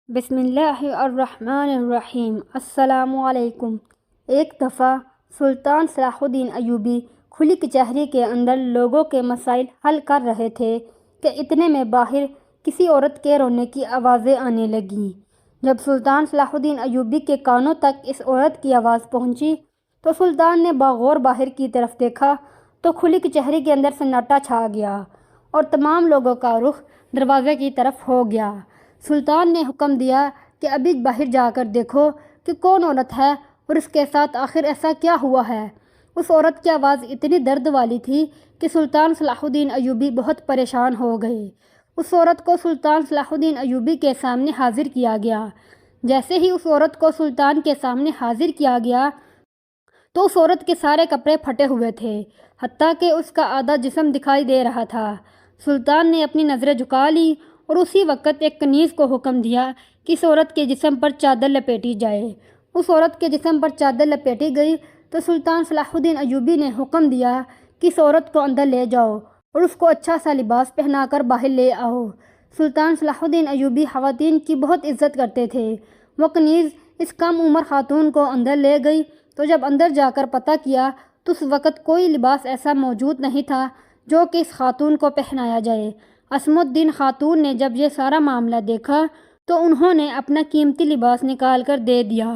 بسم اللہ الرحمن الرحیم۔ السلام علیکم۔ ایک دفعہ سلطان صلاح الدین ایوبی کھلی کچہری کے اندر لوگوں کے مسائل حل کر رہے تھے کہ اتنے میں باہر کسی عورت کے رونے کی آوازیں آنے لگیں۔ جب سلطان صلاح الدین ایوبی کے کانوں تک اس عورت کی آواز پہنچی تو سلطان نے باغور باہر کی طرف دیکھا تو کھلی کچہری کے اندر سناٹا چھا گیا اور تمام لوگوں کا رخ دروازے کی طرف ہو گیا۔ سلطان نے حکم دیا کہ ابھی باہر جا کر دیکھو کہ کون عورت ہے اور اس کے ساتھ آخر ایسا کیا ہوا ہے۔ اس عورت کی آواز اتنی درد والی تھی کہ سلطان صلاح الدین ایوبی بہت پریشان ہو گئے۔ اس عورت کو سلطان صلاح الدین ایوبی کے سامنے حاضر کیا گیا۔ جیسے ہی اس عورت کو سلطان کے سامنے حاضر کیا گیا تو اس عورت کے سارے کپڑے پھٹے ہوئے تھے، حتیٰ کہ اس کا آدھا جسم دکھائی دے رہا تھا۔ سلطان نے اپنی نظریں جھکا لی اور اسی وقت ایک کنیز کو حکم دیا کہ اس عورت کے جسم پر چادر لپیٹی جائے۔ اس عورت کے جسم پر چادر لپیٹی گئی تو سلطان صلاح الدین ایوبی نے حکم دیا کہ اس عورت کو اندر لے جاؤ اور اس کو اچھا سا لباس پہنا کر باہر لے آؤ۔ سلطان صلاح الدین ایوبی خواتین کی بہت عزت کرتے تھے۔ وہ کنیز اس کم عمر خاتون کو اندر لے گئی تو جب اندر جا کر پتہ کیا تو اس وقت کوئی لباس ایسا موجود نہیں تھا جو کہ اس خاتون کو پہنایا جائے۔ عصمت الدین خاتون نے جب یہ سارا معاملہ دیکھا تو انہوں نے اپنا قیمتی لباس نکال کر دے دیا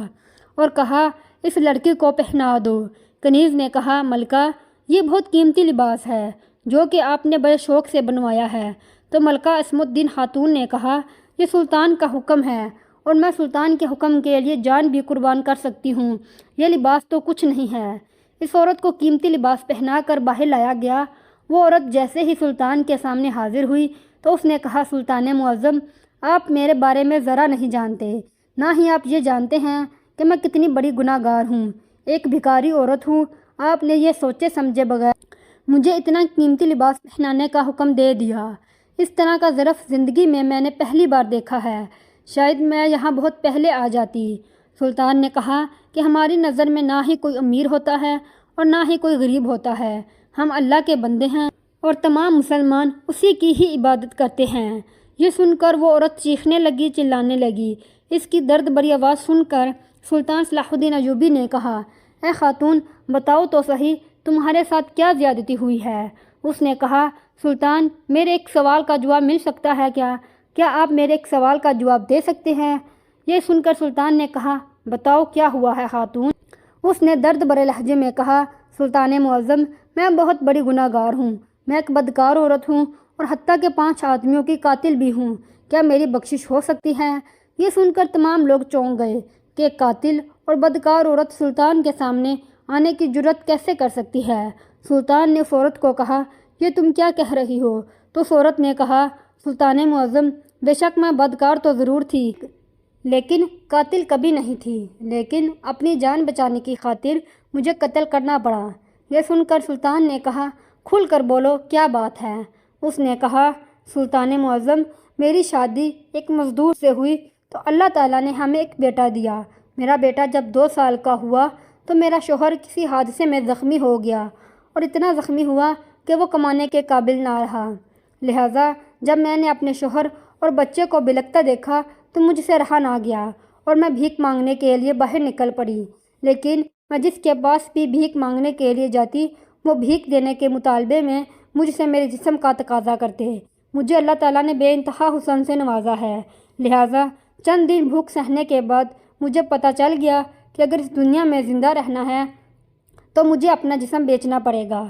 اور کہا اس لڑکی کو پہنا دو۔ کنیز نے کہا ملکہ یہ بہت قیمتی لباس ہے جو کہ آپ نے بڑے شوق سے بنوایا ہے۔ تو ملکہ عصمت الدین خاتون نے کہا یہ سلطان کا حکم ہے اور میں سلطان کے حکم کے لیے جان بھی قربان کر سکتی ہوں، یہ لباس تو کچھ نہیں ہے۔ اس عورت کو قیمتی لباس پہنا کر باہر لایا گیا۔ وہ عورت جیسے ہی سلطان کے سامنے حاضر ہوئی تو اس نے کہا سلطان معظم آپ میرے بارے میں ذرا نہیں جانتے، نہ ہی آپ یہ جانتے ہیں کہ میں کتنی بڑی گناہ گار ہوں، ایک بھکاری عورت ہوں۔ آپ نے یہ سوچے سمجھے بغیر مجھے اتنا قیمتی لباس پہنانے کا حکم دے دیا۔ اس طرح کا ظرف زندگی میں نے پہلی بار دیکھا ہے، شاید میں یہاں بہت پہلے آ جاتی۔ سلطان نے کہا کہ ہماری نظر میں نہ ہی کوئی امیر ہوتا ہے اور نہ ہی کوئی غریب ہوتا ہے، ہم اللہ کے بندے ہیں اور تمام مسلمان اسی کی ہی عبادت کرتے ہیں۔ یہ سن کر وہ عورت چیخنے لگی، چلانے لگی۔ اس کی درد بھری آواز سن کر سلطان صلاح الدین ایوبی نے کہا اے خاتون بتاؤ تو صحیح تمہارے ساتھ کیا زیادتی ہوئی ہے۔ اس نے کہا سلطان میرے ایک سوال کا جواب مل سکتا ہے کیا آپ میرے ایک سوال کا جواب دے سکتے ہیں؟ یہ سن کر سلطان نے کہا بتاؤ کیا ہوا ہے خاتون؟ اس نے درد بھرے لہجے میں کہا سلطان معظم میں بہت بڑی گناہ گار ہوں، میں ایک بدکار عورت ہوں اور حتیٰ کہ 5 آدمیوں کی قاتل بھی ہوں، کیا میری بخشش ہو سکتی ہے؟ یہ سن کر تمام لوگ چونک گئے کہ ایک قاتل اور بدکار عورت سلطان کے سامنے آنے کی جرت کیسے کر سکتی ہے؟ سلطان نے اس عورت کو کہا یہ تم کیا کہہ رہی ہو؟ تو اس عورت نے کہا سلطان معظم بے شک میں بدکار تو ضرور تھی لیکن قاتل کبھی نہیں تھی، لیکن اپنی جان بچانے کی خاطر مجھے قتل کرنا پڑا۔ یہ سن کر سلطان نے کہا کھل کر بولو کیا بات ہے؟ اس نے کہا سلطان معظم میری شادی ایک مزدور سے ہوئی تو اللہ تعالیٰ نے ہمیں ایک بیٹا دیا۔ میرا بیٹا جب 2 سال کا ہوا تو میرا شوہر کسی حادثے میں زخمی ہو گیا اور اتنا زخمی ہوا کہ وہ کمانے کے قابل نہ رہا۔ لہٰذا جب میں نے اپنے شوہر اور بچے کو بلکتا دیکھا تو مجھ سے رہا نہ گیا اور میں بھیک مانگنے کے لیے باہر نکل پڑی، لیکن میں جس کے پاس بھی بھیک مانگنے کے لیے جاتی وہ بھیک دینے کے مطالبے میں مجھ سے میرے جسم کا تقاضا کرتے۔ مجھے اللہ تعالیٰ نے بے انتہا حسن سے نوازا ہے، لہٰذا چند دن بھوک سہنے کے بعد مجھے پتہ چل گیا کہ اگر اس دنیا میں زندہ رہنا ہے تو مجھے اپنا جسم بیچنا پڑے گا،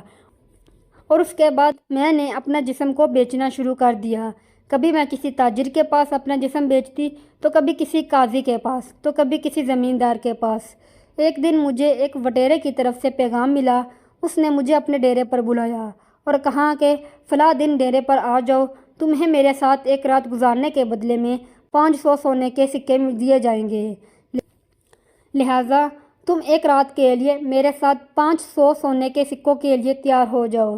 اور اس کے بعد میں نے اپنا جسم کو بیچنا شروع کر دیا۔ کبھی میں کسی تاجر کے پاس اپنا جسم بیچتی تو کبھی کسی قاضی کے پاس تو کبھی کسی زمیندار کے پاس۔ ایک دن مجھے ایک وٹیرے کی طرف سے پیغام ملا، اس نے مجھے اپنے ڈیرے پر بلایا اور کہا کہ فلاں دن ڈیرے پر آ جاؤ، تمہیں میرے ساتھ ایک رات گزارنے کے بدلے میں 500 سونے کے سکے دیے جائیں گے، لہٰذا تم ایک رات کے لیے میرے ساتھ 500 سونے کے سکوں کے لیے تیار ہو جاؤ۔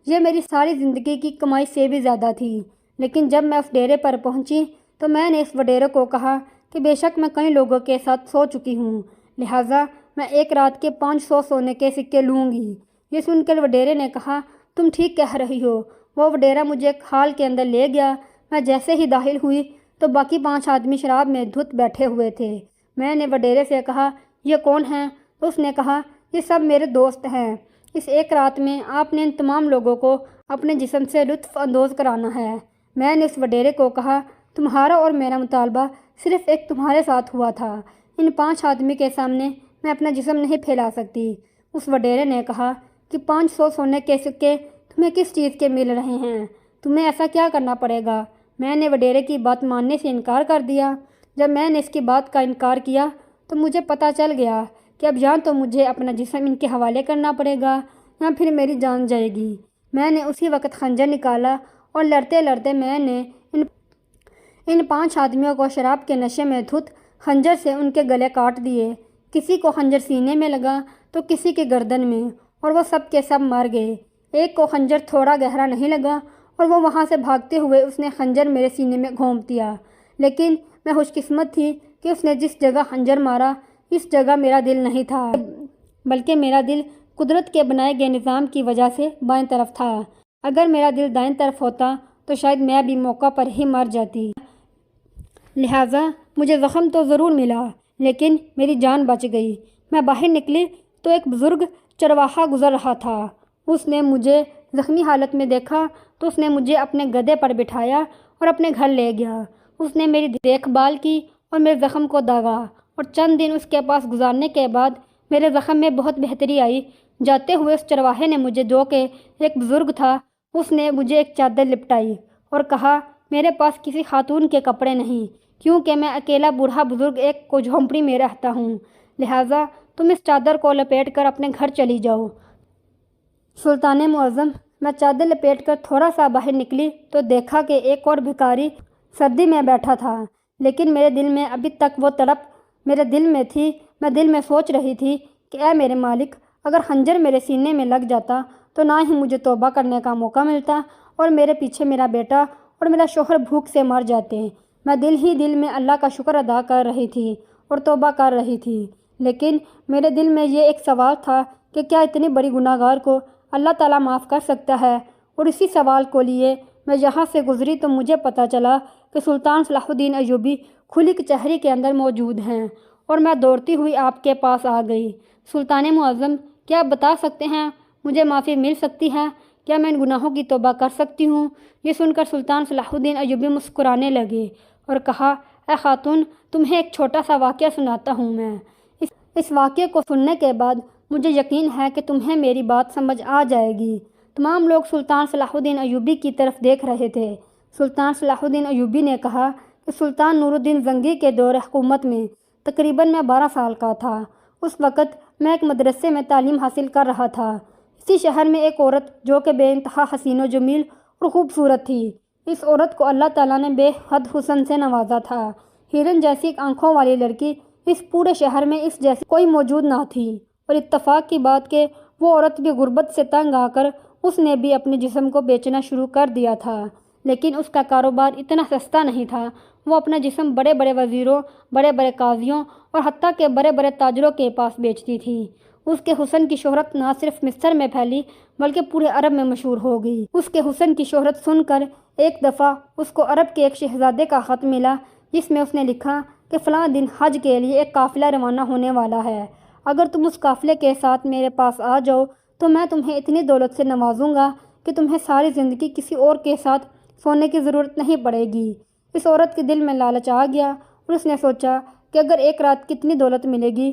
یہ میری ساری زندگی کی کمائی سے بھی زیادہ تھی، لیکن جب میں اس ڈیرے پر پہنچی تو میں نے اس وڈیرے کو کہا کہ بے شک میں کئی لوگوں کے ساتھ سو چکی ہوں، لہٰذا میں ایک رات کے 500 سونے کے سکے لوں گی۔ یہ سن کر وڈیرے نے کہا تم ٹھیک کہہ رہی ہو۔ وہ وڈیرا مجھے ایک ہال کے اندر لے گیا۔ میں جیسے ہی داخل ہوئی تو باقی 5 آدمی شراب میں دھت بیٹھے ہوئے تھے۔ میں نے وڈیرے سے کہا، یہ کون ہیں؟ تو اس نے کہا، یہ سب میرے دوست ہیں۔ اس ایک رات میں آپ نے ان تمام لوگوں کو اپنے جسم سے لطف اندوز کرانا ہے۔ میں نے اس وڈیرے کو کہا، تمہارا اور میرا مطالبہ صرف ایک تمہارے ساتھ ہوا تھا۔ ان 5 آدمی کے سامنے میں اپنا جسم نہیں پھیلا سکتی۔ اس وڈیرے نے کہا کہ 500 سونے کے سکے تمہیں کس چیز کے مل رہے ہیں؟ تمہیں ایسا کیا کرنا پڑے گا؟ میں نے وڈیرے کی بات ماننے سے انکار کر دیا۔ جب میں نے اس کی بات کا انکار کیا تو مجھے پتہ چل گیا کہ اب یا تو مجھے اپنا جسم ان کے حوالے کرنا پڑے گا یا پھر میری جان جائے گی۔ میں نے اسی وقت خنجر نکالا اور لڑتے لڑتے میں نے ان 5 آدمیوں کو شراب کے نشے میں دھت خنجر سے ان کے گلے کاٹ دیے۔ کسی کو خنجر سینے میں لگا تو کسی کے گردن میں، اور وہ سب کے سب مر گئے۔ ایک کو خنجر تھوڑا گہرا نہیں لگا اور وہ وہاں سے بھاگتے ہوئے اس نے خنجر میرے سینے میں گھونپ دیا، لیکن میں خوش قسمت تھی کہ اس نے جس جگہ خنجر مارا اس جگہ میرا دل نہیں تھا، بلکہ میرا دل قدرت کے بنائے گئے نظام کی وجہ سے بائیں طرف تھا۔ اگر میرا دل دائیں طرف ہوتا تو شاید میں بھی موقع پر ہی مر جاتی۔ لہٰذا مجھے زخم تو ضرور ملا، لیکن میری جان بچ گئی۔ میں باہر نکلی تو ایک بزرگ چرواہا گزر رہا تھا۔ اس نے مجھے زخمی حالت میں دیکھا تو اس نے مجھے اپنے گدھے پر بٹھایا اور اپنے گھر لے گیا۔ اس نے میری دیکھ بھال کی اور میرے زخم کو داغا، اور چند دن اس کے پاس گزارنے کے بعد میرے زخم میں بہت بہتری آئی۔ جاتے ہوئے اس چرواہے نے مجھے، جو کہ ایک بزرگ تھا، اس نے مجھے ایک چادر لپٹائی اور کہا، میرے پاس کسی خاتون کے کپڑے نہیں، کیونکہ میں اکیلا بوڑھا بزرگ ایک کو جھونپڑی میں رہتا ہوں، لہٰذا تم اس چادر کو لپیٹ کر اپنے گھر چلی جاؤ۔ سلطان معظم، میں چادر لپیٹ کر تھوڑا سا باہر نکلی تو دیکھا کہ ایک اور بھکاری سردی میں بیٹھا تھا، لیکن میرے دل میں ابھی تک وہ تڑپ میرے دل میں تھی۔ میں دل میں سوچ رہی تھی کہ اے میرے مالک، اگر خنجر میرے سینے میں لگ جاتا تو نہ ہی مجھے توبہ کرنے کا موقع ملتا اور میرے پیچھے میرا بیٹا اور میرا شوہر بھوک سے مر جاتے۔ میں دل ہی دل میں اللہ کا شکر ادا کر رہی تھی اور توبہ کر رہی تھی، لیکن میرے دل میں یہ ایک سوال تھا کہ کیا اتنی بڑی گناہ گار کو اللہ تعالیٰ معاف کر سکتا ہے؟ اور اسی سوال کو لیے میں یہاں سے گزری تو مجھے پتہ چلا کہ سلطان صلاح الدین ایوبی کھلی کچہری کے اندر موجود ہیں، اور میں دوڑتی ہوئی آپ کے پاس آ گئی۔ سلطان معظم، کیا آپ بتا سکتے ہیں مجھے معافی مل سکتی ہے؟ کیا میں ان گناہوں کی توبہ کر سکتی ہوں؟ یہ سن کر سلطان صلاح الدین ایوبی مسکرانے لگے اور کہا، اے خاتون، تمہیں ایک چھوٹا سا واقعہ سناتا ہوں میں۔ اس واقعے کو سننے کے بعد مجھے یقین ہے کہ تمہیں میری بات سمجھ آ جائے گی۔ تمام لوگ سلطان صلاح الدین ایوبی کی طرف دیکھ رہے تھے۔ سلطان صلاح الدین ایوبی نے کہا کہ سلطان نور الدین زنگی کے دور حکومت میں تقریباً میں 12 سال کا تھا۔ اس وقت میں ایک مدرسے میں تعلیم حاصل کر رہا تھا۔ اسی شہر میں ایک عورت جو کہ بے انتہا حسین و جمیل اور خوبصورت تھی۔ اس عورت کو اللہ تعالیٰ نے بے حد حسن سے نوازا تھا۔ ہرن جیسی آنکھوں والی لڑکی اس پورے شہر میں اس جیسی کوئی موجود نہ تھی، اور اتفاق کی بات کہ وہ عورت بھی غربت سے تنگ آ کر اس نے بھی اپنے جسم کو بیچنا شروع کر دیا تھا، لیکن اس کا کاروبار اتنا سستا نہیں تھا۔ وہ اپنا جسم بڑے بڑے وزیروں، بڑے بڑے قاضیوں اور حتیٰ کہ بڑے بڑے تاجروں کے پاس بیچتی تھی۔ اس کے حسن کی شہرت نہ صرف مصر میں پھیلی بلکہ پورے عرب میں مشہور ہو گئی۔ اس کے حسن کی شہرت سن کر ایک دفعہ اس کو عرب کے ایک شہزادے کا خط ملا، جس میں اس نے لکھا کہ فلاں دن حج کے لیے ایک قافلہ روانہ ہونے والا ہے۔ اگر تم اس قافلے کے ساتھ میرے پاس آ جاؤ تو میں تمہیں اتنی دولت سے نوازوں گا کہ تمہیں ساری زندگی کسی اور کے ساتھ سونے کی ضرورت نہیں پڑے گی۔ اس عورت کے دل میں لالچ آ گیا اور اس نے سوچا کہ اگر ایک رات کتنی دولت ملے گی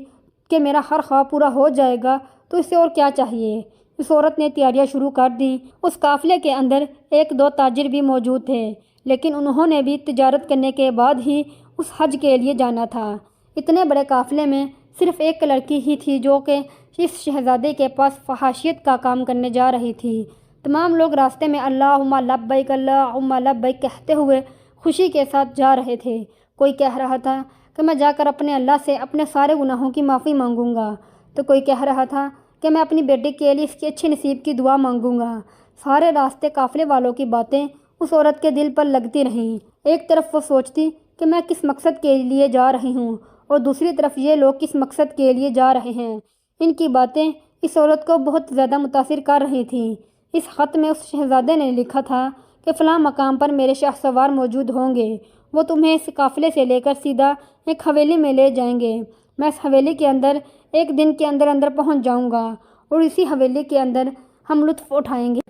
کہ میرا ہر خواب پورا ہو جائے گا تو اسے اور کیا چاہیے۔ اس عورت نے تیاریاں شروع کر دیں۔ اس قافلے کے اندر 1-2 تاجر بھی موجود تھے، لیکن انہوں نے بھی تجارت کرنے کے بعد ہی اس حج کے لیے جانا تھا۔ اتنے بڑے قافلے میں صرف ایک لڑکی ہی تھی جو کہ اس شہزادے کے پاس فحاشیت کا کام کرنے جا رہی تھی۔ تمام لوگ راستے میں اللہم لبیک اللہم لبیک کہتے ہوئے خوشی کے ساتھ جا رہے تھے۔ کوئی کہہ رہا تھا کہ میں جا کر اپنے اللہ سے اپنے سارے گناہوں کی معافی مانگوں گا، تو کوئی کہہ رہا تھا کہ میں اپنی بیٹی کے لیے اس کی اچھی نصیب کی دعا مانگوں گا۔ سارے راستے قافلے والوں کی باتیں اس عورت کے دل پر لگتی رہیں۔ ایک طرف وہ سوچتی کہ میں کس مقصد کے لیے جا رہی ہوں، اور دوسری طرف یہ لوگ کس مقصد کے لیے جا رہے ہیں۔ ان کی باتیں اس عورت کو بہت زیادہ متاثر کر رہی تھیں۔ اس خط میں اس شہزادے نے لکھا تھا کہ فلاں مقام پر میرے شاہ سوار موجود ہوں گے وہ تمہیں اس قافلے سے لے کر سیدھا ایک حویلی میں لے جائیں گے۔ میں اس حویلی کے اندر ایک دن کے اندر اندر پہنچ جاؤں گا اور اسی حویلی کے اندر ہم لطف اٹھائیں گے۔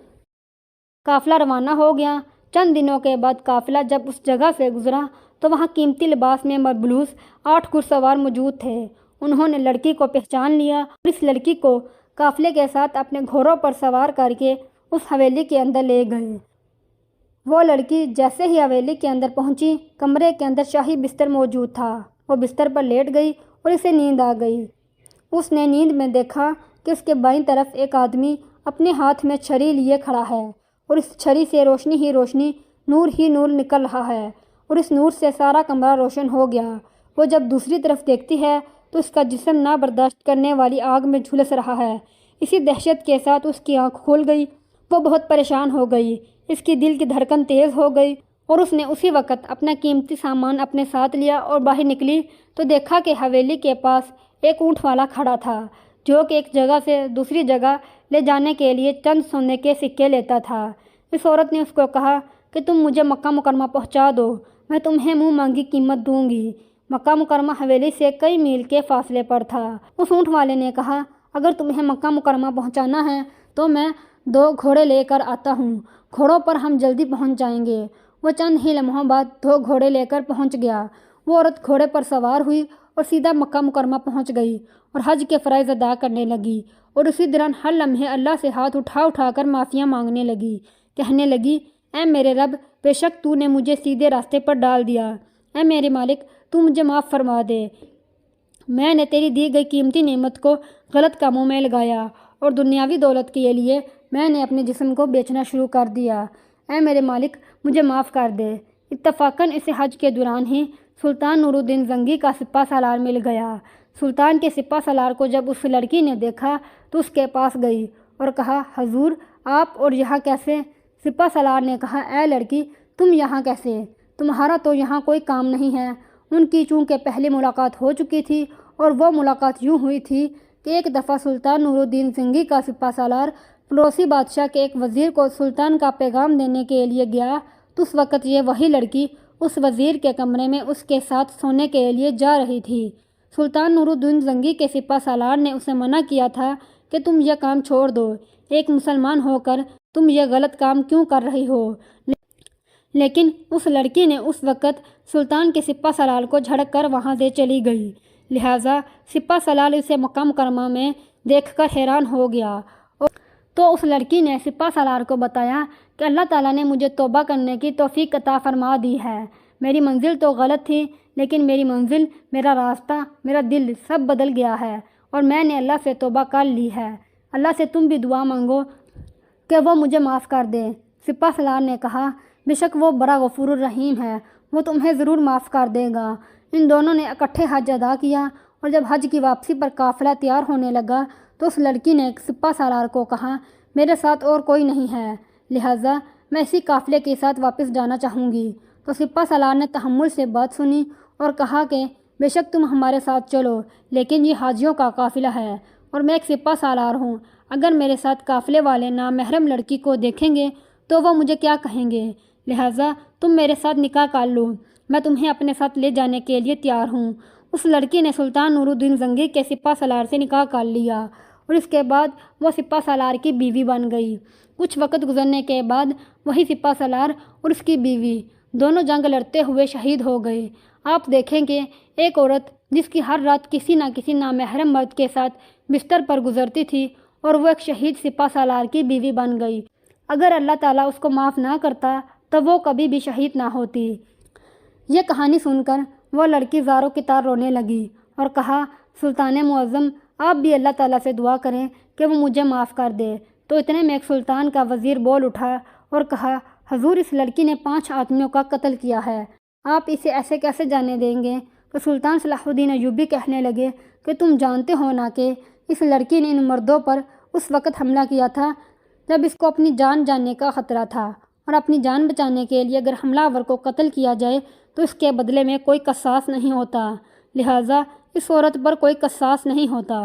قافلہ روانہ ہو گیا۔ چند دنوں کے بعد قافلہ جب اس جگہ سے گزرا تو وہاں قیمتی لباس میں ملبوس 8 گھڑسوار موجود تھے۔ انہوں نے لڑکی کو پہچان لیا اور اس لڑکی کو قافلے کے ساتھ اپنے گھوڑوں پر سوار کر کے اس حویلی کے اندر لے گئے۔ وہ لڑکی جیسے ہی حویلی کے اندر پہنچی، کمرے کے اندر شاہی بستر موجود تھا۔ وہ بستر پر لیٹ گئی اور اسے نیند آ گئی۔ اس نے نیند میں دیکھا کہ اس کے بائیں طرف ایک آدمی اپنے ہاتھ میں چھری لیے کھڑا ہے اور اس چھری سے روشنی ہی روشنی، نور ہی نور نکل رہا ہے اور اس نور سے سارا کمرہ روشن ہو گیا۔ وہ جب دوسری طرف دیکھتی ہے تو اس کا جسم نہ برداشت کرنے والی آگ میں جھلس رہا ہے۔ اسی دہشت کے ساتھ اس کی آنکھ کھل گئی۔ وہ بہت پریشان ہو گئی۔ اس کی دل کی دھڑکن تیز ہو گئی اور اس نے اسی وقت اپنا قیمتی سامان اپنے ساتھ لیا اور باہر نکلی تو دیکھا کہ حویلی کے پاس ایک اونٹ والا کھڑا تھا جو کہ ایک جگہ سے دوسری جگہ لے جانے کے لیے چند سونے کے سکے لیتا تھا۔ اس عورت نے اس کو کہا کہ تم مجھے مکہ مکرمہ پہنچا دو، میں تمہیں منہ مانگی قیمت دوں گی۔ مکہ مکرمہ حویلی سے کئی میل کے فاصلے پر تھا۔ اس اونٹ والے نے کہا اگر تمہیں مکہ مکرمہ پہنچانا ہے تو میں 2 گھوڑے لے کر آتا ہوں، گھوڑوں پر ہم جلدی پہنچ جائیں گے۔ وہ چند ہی لمحوں بعد 2 گھوڑے لے کر پہنچ گیا۔ وہ عورت گھوڑے پر سوار ہوئی اور سیدھا مکہ مکرمہ پہنچ گئی اور حج کے فرائض ادا کرنے لگی اور اسی دوران ہر لمحے اللہ سے ہاتھ اٹھا اٹھا کر معافیاں مانگنے لگی، کہنے لگی اے میرے رب، بے شک تو نے مجھے سیدھے راستے پر ڈال دیا۔ اے میرے مالک، تو مجھے معاف فرما دے۔ میں نے تیری دی گئی قیمتی نعمت کو غلط کاموں میں لگایا اور دنیاوی دولت کے لیے میں نے اپنے جسم کو بیچنا شروع کر دیا۔ اے میرے مالک، مجھے معاف کر دے۔ اتفاقاً اسے حج کے دوران ہی سلطان نور الدین زنگی کا سپہ سالار مل گیا۔ سلطان کے سپہ سالار کو جب اس لڑکی نے دیکھا تو اس کے پاس گئی اور کہا حضور، آپ اور یہاں کیسے؟ سپہ سالار نے کہا اے لڑکی، تم یہاں کیسے؟ تمہارا تو یہاں کوئی کام نہیں ہے۔ ان کی چونکہ پہلی ملاقات ہو چکی تھی اور وہ ملاقات یوں ہوئی تھی کہ ایک دفعہ سلطان نور الدین زنگی کا سپہ سالار پڑوسی بادشاہ کے ایک وزیر کو سلطان کا پیغام دینے کے لیے گیا تو اس وقت یہ وہی لڑکی اس وزیر کے کمرے میں اس کے ساتھ سونے کے لیے جا رہی تھی۔ سلطان نور الدین زنگی کے سپہ سالار نے اسے منع کیا تھا کہ تم یہ کام چھوڑ دو، ایک مسلمان ہو کر تم یہ غلط کام کیوں کر رہی ہو؟ لیکن اس لڑکی نے اس وقت سلطان کے سپہ سالار کو جھڑک کر وہاں سے چلی گئی۔ لہٰذا سپہ سالار اسے مکہ مکرمہ میں دیکھ کر حیران ہو گیا تو اس لڑکی نے سپہ سالار کو بتایا کہ اللہ تعالیٰ نے مجھے توبہ کرنے کی توفیق عطا فرما دی ہے۔ میری منزل تو غلط تھی لیکن میری منزل، میرا راستہ، میرا دل سب بدل گیا ہے اور میں نے اللہ سے توبہ کر لی ہے۔ اللہ سے تم بھی دعا مانگو کہ وہ مجھے معاف کر دے۔ سپہ سالار نے کہا بے شک وہ بڑا غفور الرحیم ہے، وہ تمہیں ضرور معاف کر دے گا۔ ان دونوں نے اکٹھے حج ادا کیا اور جب حج کی واپسی پر قافلہ تیار ہونے لگا تو اس لڑکی نے سپہ سالار کو کہا میرے ساتھ اور کوئی نہیں ہے، لہٰذا میں اسی قافلے کے ساتھ واپس جانا چاہوں گی۔ تو سپہ سالار نے تحمل سے بات سنی اور کہا کہ بے شک تم ہمارے ساتھ چلو، لیکن یہ حاجیوں کا قافلہ ہے اور میں ایک سپہ سالار ہوں، اگر میرے ساتھ قافلے والے نامحرم لڑکی کو دیکھیں گے تو وہ مجھے کیا کہیں گے؟ لہٰذا تم میرے ساتھ نکاح کر لو، میں تمہیں اپنے ساتھ لے جانے کے لیے تیار ہوں۔ اس لڑکی نے سلطان نور الدین زنگی کے سپہ سالار سے نکاح کر لیا اور اس کے بعد وہ سپہ سالار کی بیوی بن گئی۔ کچھ وقت گزرنے کے بعد وہی سپہ سالار اور اس کی بیوی دونوں جنگ لڑتے ہوئے شہید ہو گئے۔ آپ دیکھیں کہ ایک عورت جس کی ہر رات کسی نہ کسی نامحرم مرد کے ساتھ بستر پر گزرتی تھی اور وہ ایک شہید سپہ سالار کی بیوی بن گئی، اگر اللہ تعالیٰ اس کو معاف نہ کرتا تو وہ کبھی بھی شہید نہ ہوتی۔ یہ کہانی سن کر وہ لڑکی زاروں کی طرح رونے لگی اور کہا سلطان معظم، آپ بھی اللہ تعالیٰ سے دعا کریں کہ وہ مجھے معاف کر دے۔ تو اتنے میں ایک سلطان کا وزیر بول اٹھا اور کہا حضور، اس لڑکی نے 5 آدمیوں کا قتل کیا ہے، آپ اسے ایسے کیسے جانے دیں گے؟ تو سلطان صلاح الدین ایوبی کہنے لگے کہ تم جانتے ہو نا کہ اس لڑکی نے ان مردوں پر اس وقت حملہ کیا تھا جب اس کو اپنی جان جانے کا خطرہ تھا، اور اپنی جان بچانے کے لیے اگر حملہ آور کو قتل کیا جائے تو اس کے بدلے میں کوئی قصاص نہیں ہوتا، لہٰذا اس عورت پر کوئی قصاص نہیں ہوتا۔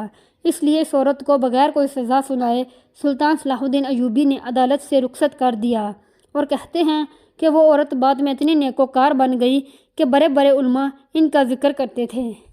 اس لیے اس عورت کو بغیر کوئی سزا سنائے سلطان صلاح الدین ایوبی نے عدالت سے رخصت کر دیا، اور کہتے ہیں کہ وہ عورت بعد میں اتنی نیکوکار بن گئی کہ بڑے بڑے علماء ان کا ذکر کرتے تھے۔